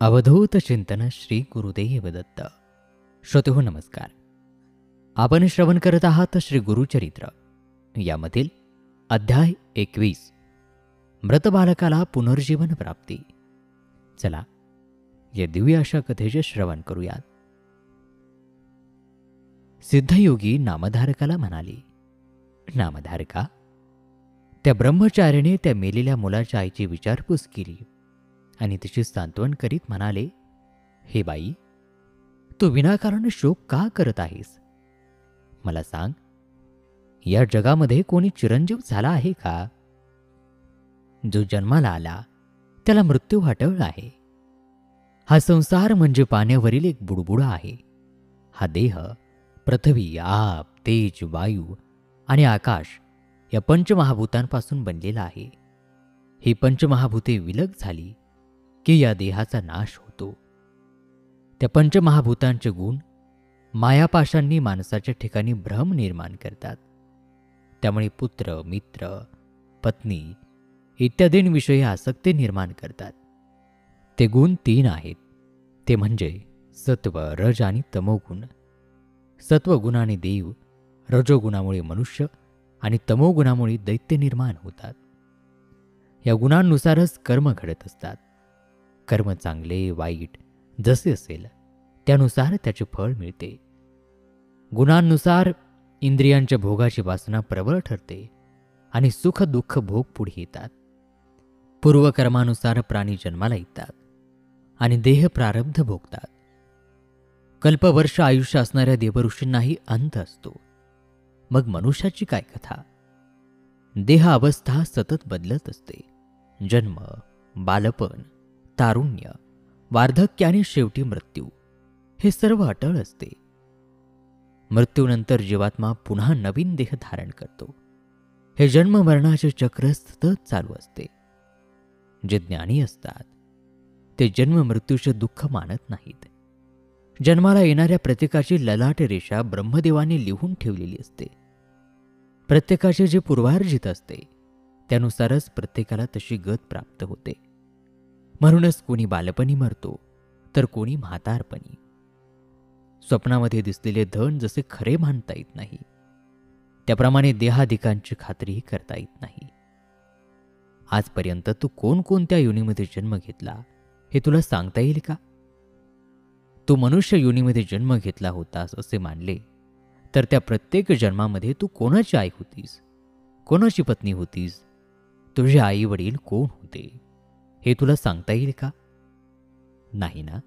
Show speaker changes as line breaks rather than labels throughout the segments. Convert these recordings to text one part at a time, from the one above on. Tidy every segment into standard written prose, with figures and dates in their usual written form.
अवधूत चिंतन श्री गुरुदेव दत्त. श्रोतेहो नमस्कार. आपण श्रवण करत आहात श्री गुरुचरित्र यामधील अध्याय 21 मृत बालकाला पुनर्जीवन प्राप्ती. चला या दिव्य अशा कथेचे श्रवण करूयात. सिद्धयोगी नामधारकाला म्हणाले, नामधारका, त्या ब्रह्मचार्याने त्या मेलेल्या मुलाच्या आईची विचारपूस केली आणि तिची सांत्वन करीत म्हणाले, हे बाई, तू विनाकारण शोक का करत आहेस? मला सांग, या जगामध्ये कोणी चिरंजीव झाला आहे का? जो जन्माला आला त्याला मृत्यू हटवला आहे. हा संसार म्हणजे पाण्यावरील एक बुडबुडा आहे. हा देह पृथ्वी, आप, तेज, वायू आणि आकाश या पंचमहाभूतांपासून बनलेला आहे. ही पंचमहाभूते विलग झाली की या देहाचा नाश होतो. त्या पंचमहाभूतांचे गुण मायापाशांनी माणसाच्या ठिकाणी भ्रम निर्माण करतात. त्यामुळे पुत्र, मित्र, पत्नी इत्यादींविषयी आसक्ती निर्माण करतात. ते गुण 3 आहेत. ते म्हणजे सत्व, रज आणि तमोगुण. सत्वगुणाने देव, रजोगुणामुळे मनुष्य आणि तमोगुणामुळे दैत्य निर्माण होतात. या गुणांनुसारच कर्म घडत असतात. कर्म चांगले वाईट जसे असेल त्यानुसार त्याचे फळ मिळते. गुणांनुसार इंद्रियांच्या भोगाची वासना प्रबळ ठरते आणि सुख दुःख भोग पुढे येतात. पूर्वकर्मानुसार प्राणी जन्माला येतात आणि देह प्रारब्ध भोगतात. कल्पवर्ष आयुष्य असणाऱ्या देवऋषींनाही अंत असतो. मग मनुष्याची काय कथा? देह अवस्था सतत बदलत असते. जन्म, बालपण, तारुण्य, वार्धक्य आणि शेवटी मृत्यू हे सर्व अटळ असते. मृत्यूनंतर जीवात्मा पुन्हा नवीन देह धारण करतो. हे जन्म मरणाचे चक्र सतत चालू असते. जे ज्ञानी असतात ते जन्म मृत्यूचे दुःख मानत नाहीत. जन्माला येणाऱ्या प्रत्येकाची ललाट रेषा ब्रह्मदेवाने लिहून ठेवलेली असते. प्रत्येकाचे जे पूर्वार्जित असते त्यानुसारच प्रत्येकाला तशी गत प्राप्त होते. म्हणूनच कोणी बालपणी मरतो तर कोणी म्हातारपणी. स्वप्नामध्ये दिसलेले धन जसे खरे मानता येत नाही, त्याप्रमाणे देहाधिकांची खात्रीही करता येत नाही. आजपर्यंत तू कोणकोणत्या योनीमध्ये जन्म घेतला हे तुला सांगता येईल का? तू मनुष्य योनीमध्ये जन्म घेतला होतास असे मानले तर त्या प्रत्येक जन्मामध्ये तू कोणाची आई होतीस, कोणाची पत्नी होतीस, तुझे आई वडील कोण होते हे तुला सांगता येईल का? नाही ना.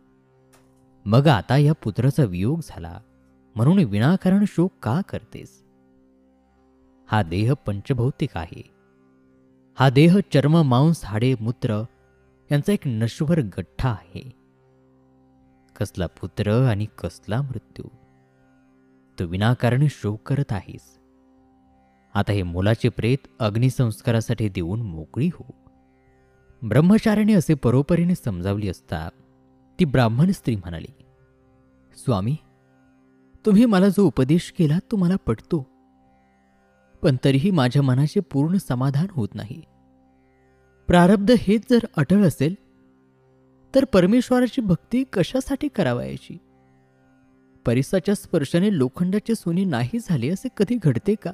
मग आता या पुत्राचा वियोग झाला म्हणून विनाकारण शोक का करतेस? हा देह पंचभौतिक आहे. हा देह चर्म, मांस, हाडे, मूत्र यांचा एक नश्वर गठ्ठा आहे. कसला पुत्र आणि कसला मृत्यू? तू विनाकारण शोक करत आहेस. आता हे मुलाचे प्रेत अग्निसंस्कारासाठी देऊन मोकळी हो. ब्रह्मचार्याने असे परोपरीने समजावली असता ती ब्राह्मण स्त्री म्हणाली, स्वामी, तुम्ही मला जो उपदेश केला तो मला पटतो, पण तरीही माझ्या मनाचे पूर्ण समाधान होत नाही. प्रारब्ध हेच जर अटळ असेल तर परमेश्वराची भक्ती कशासाठी करावयाची? परिसाच्या स्पर्शाने लोखंडाचे सोने नाही झाले असे कधी घडते का?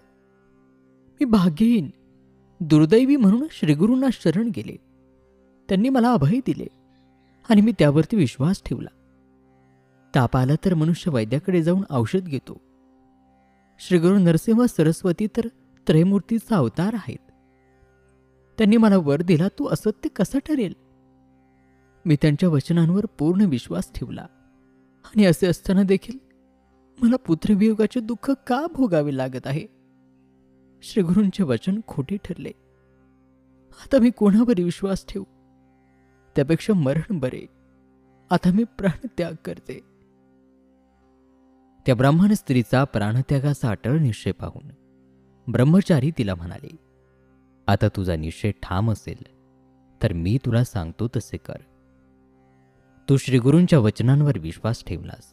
मी भाग्यहीन, दुर्दैवी म्हणून श्रीगुरूंना शरण गेले. त्यांनी मला अभय दिले आणि मी त्यावरती विश्वास ठेवला. ताप आला तर मनुष्य वैद्याकडे जाऊन औषध घेतो. श्रीगुरू नरसिंह सरस्वती तर त्रयमूर्तीचा अवतार आहेत. त्यांनी मला वर दिला, तू असत्य कसा ठरेल? मी त्यांच्या वचनांवर पूर्ण विश्वास ठेवला आणि असे असताना देखील मला पुत्रवियोगाचे दुःख का भोगावे लागत आहे? श्रीगुरूंचे वचन खोटे ठरले. आता मी कोणावर विश्वास ठेवू? त्यापेक्षा मरण बरे. आता मी प्राणत्याग करते. त्या ब्राह्मण स्त्रीचा प्राणत्यागाचा अटळ निश्चय पाहून ब्रह्मचारी तिला म्हणाले, आता तुझा निश्चय ठाम असेल तर मी तुला सांगतो तसे कर. तू श्रीगुरूंच्या वचनांवर विश्वास ठेवलास.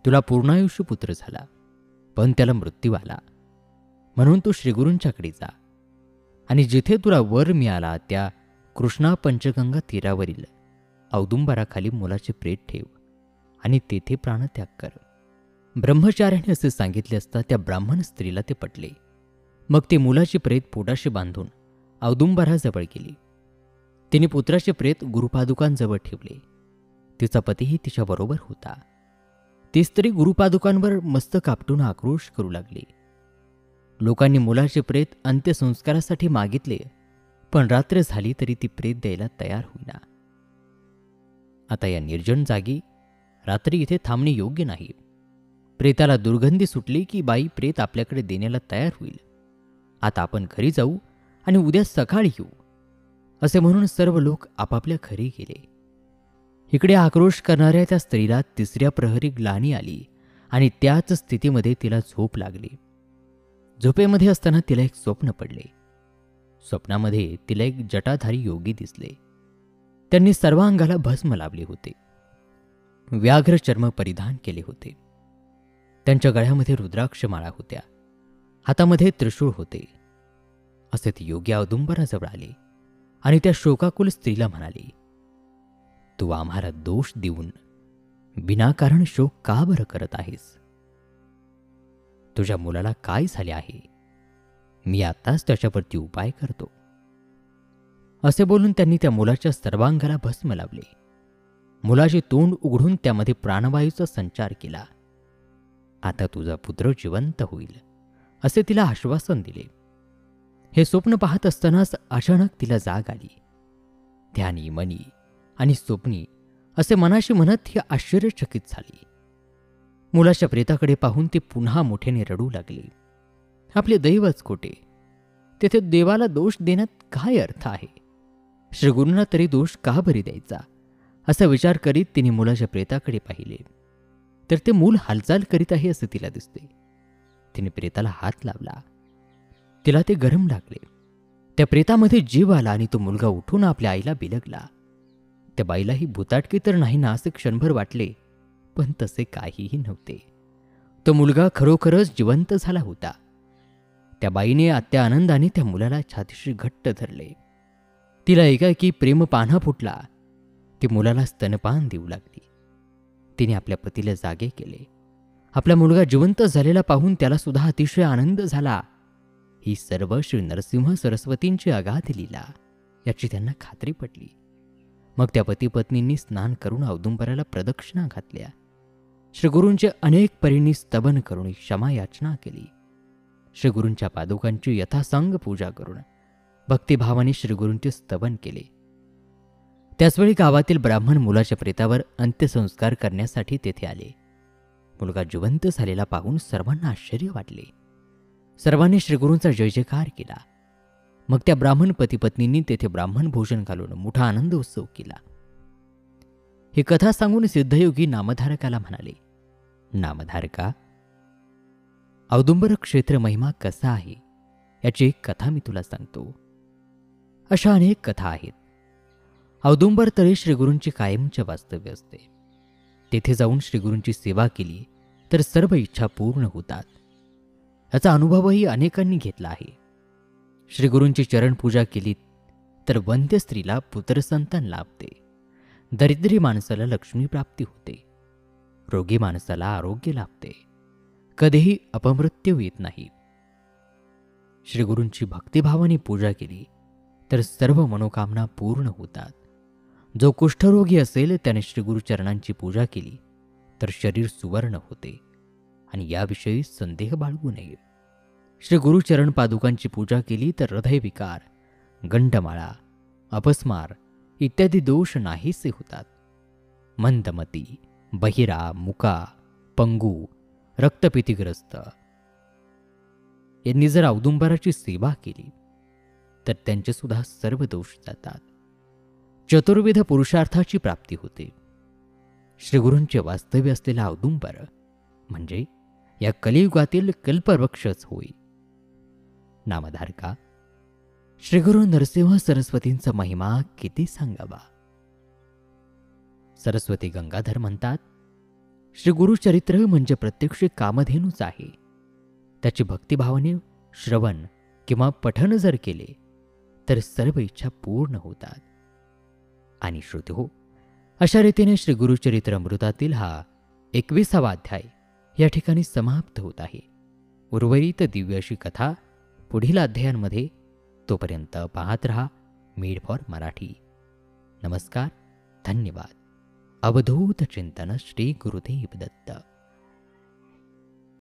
तुला पूर्णायुष्य पुत्र झाला, पण त्याला मृत्यू आला. म्हणून तू श्रीगुरूंच्याकडे जा आणि जिथे तुला वर मिळाला त्या कृष्णा पंचगंगा तीरावरील औदुंबराखाली मुलाचे प्रेत ठेव आणि तेथे प्राणत्याग कर. ब्रह्मचार्याने असे सांगितले असता त्या ब्राह्मण स्त्रीला ते पटले. मग ती मुलाचे प्रेत पोटाशी बांधून औदुंबराजवळ गेली. तिने पुत्राचे प्रेत गुरुपादुकांजवळ ठेवले. तिचा पतीही तिच्याबरोबर होता. ती स्त्री गुरुपादुकांवर मस्तक आपटून आक्रोश करू लागली. लोकांनी मुलाचे प्रेत अंत्यसंस्कारासाठी मागितले, पण रात्र झाली तरी ती प्रेत द्यायला तयार होईना. आता या निर्जन जागी रात्री इथे थांबणे योग्य नाही. प्रेताला दुर्गंधी सुटली की बाई प्रेत आपल्याकडे देण्याला तयार होईल. आता आपण घरी जाऊ आणि उद्या सकाळी येऊ, असे म्हणून सर्व लोक आपापल्या घरी गेले. इकडे आक्रोश करणाऱ्या त्या स्त्रीला तिसऱ्या प्रहरी ग्लानी आली आणि त्याच स्थितीमध्ये तिला झोप लागली. झोपेमध्ये असताना तिला एक स्वप्न पडले. स्वप्नामध्ये तिला एक जटाधारी योगी दिसले. त्यांनी सर्वांगाला भस्म लावले होते. व्याघ्र चर्म परिधान केले होते. त्यांच्या गळ्यामध्ये रुद्राक्ष माळा होत्या. हातामध्ये त्रिशूळ होते. असे ते योगी औदुंबराजवळ आले आणि त्या शोकाकुल स्त्रीला म्हणाले, तू आम्हाला दोष देऊन विनाकारण शोक का बरं करत आहेस? तुझ्या मुलाला काय झाले आहे? मी आताच त्याच्यावरती उपाय करतो. असे बोलून त्यांनी त्या मुलाच्या सर्वांगाला भस्म लावले. मुलाचे तोंड उघडून त्यामध्ये प्राणवायूचा संचार केला. आता तुझा पुत्र जिवंत होईल, असे तिला आश्वासन दिले. हे स्वप्न पाहत असतानाच अचानक तिला जाग आली. ध्यानी, मनी आणि स्वप्नी असे मनाशी म्हणत ही आश्चर्यचकित झाली. मुलाच्या प्रेताकडे पाहून ती पुन्हा मोठ्याने रडू लागली. आपले दैवच खोटे. तेथे देवाला दोष देण्यात काय अर्थ आहे? श्रीगुरूंना तरी दोष का बरी द्यायचा, असा विचार करीत तिने मुलाच्या प्रेताकडे पाहिले, तर ते मूल हालचाल करीत आहे असे तिला दिसते. तिने प्रेताला हात लावला. तिला ते गरम लागले. त्या प्रेतामध्ये जीव आला आणि तो मुलगा उठून आपल्या आईला बिलगला. त्या बाईलाही भुताटकी तर नाही ना असे क्षणभर वाटले, पण तसे काहीही नव्हते. तो मुलगा खरोखरच जिवंत झाला होता. त्या बाईने आत्या आनंदाने त्या मुलाला छातीशी घट्ट धरले. तिला एकाएकी प्रेम पान्हा फुटला. ती मुलाला स्तनपान देऊ लागली. तिने आपल्या पतीला जागे केले. आपला मुलगा जिवंत झालेला पाहून त्याला सुद्धा अतिशय आनंद झाला. ही सर्व श्री नरसिंह सरस्वतींची अगाध लीला याची त्यांना खात्री पटली. मग त्या पती पत्नींनी स्नान करून औदुंबराला प्रदक्षिणा घातल्या. श्रीगुरूंचे अनेक परींनी स्तवन करून क्षमा याचना केली. श्रीगुरूंच्या पादुकांची यथासांग पूजा करून भक्तिभावाने श्रीगुरूंचे स्तवन केले. त्याचवेळी गावातील ब्राह्मण मुलाच्या प्रेतावर अंत्यसंस्कार करण्यासाठी तेथे आले. मुलगा जिवंत झालेला पाहून सर्वांना आश्चर्य वाटले. सर्वांनी श्रीगुरूंचा जय जयकार केला. मग त्या ब्राह्मण पतीपत्नींनी तेथे ब्राह्मण भोजन घालून मोठा आनंद उत्सव केला. ही कथा सांगून सिद्धयोगी नामधारकाला म्हणाले, नामधारका, औदुंबर क्षेत्र महिमा कसा आहे याची एक कथा मी तुला सांगतो. अशा अनेक कथा आहेत. औदुंबर तळी श्रीगुरूंची कायमचे वास्तव्य असते. तेथे जाऊन श्रीगुरूंची सेवा केली तर सर्व इच्छा पूर्ण होतात. याचा अनुभवही अनेकांनी घेतला आहे. श्रीगुरूंची चरणपूजा केली तर वंद्य स्त्रीला पुत्रसंतान लाभते. दरिद्री माणसाला लक्ष्मी प्राप्ती होते. रोगी माणसाला आरोग्य लाभते. कधीही अपमृत्यू येत नाही. श्रीगुरूंची भक्तिभावाने पूजा केली तर सर्व मनोकामना पूर्ण होतात. जो कुष्ठरोगी असेल त्याने श्रीगुरुचरणांची पूजा केली तर शरीर सुवर्ण होते आणि याविषयी संदेह बाळगू नये. श्री गुरुचरण पादुकांची पूजा केली तर हृदयविकार, गंडमाळा, अपस्मार इत्यादी दोष नाहीसे होतात. मंदमती, बहिरा, मुका, पंगू, रक्तपितीग्रस्त यांनी जर औदुंबराची सेवा केली तर त्यांचे सुद्धा सर्व दोष जातात. चतुर्विध पुरुषार्थाची प्राप्ती होते. श्रीगुरूंचे वास्तव्य असलेला औदुंबर म्हणजे या कलियुगातील कल्पवृक्षच होय. नामधारका, श्रीगुरू नरसिंह सरस्वतींचा महिमा किती सांगावा. सरस्वती गंगाधर म्हणतात, श्रीगुरुचरित्र म्हणजे प्रत्यक्ष कामधेनूच आहे. त्याची भक्तिभावाने श्रवण किंवा पठन जर केले तर सर्व इच्छा पूर्ण होतात. आणि श्रोते हो, अशा रीतीने श्री गुरुचरित्रामृतातील हा 21वा अध्याय या ठिकाणी समाप्त होत आहे. उर्वरित दिव्य अशी कथा पुढील अध्यायांमध्ये. तोपर्यंत पाहत रहा मीड फॉर मराठी. नमस्कार, धन्यवाद. अवधूत चिंतन श्री गुरुदेव दत्त.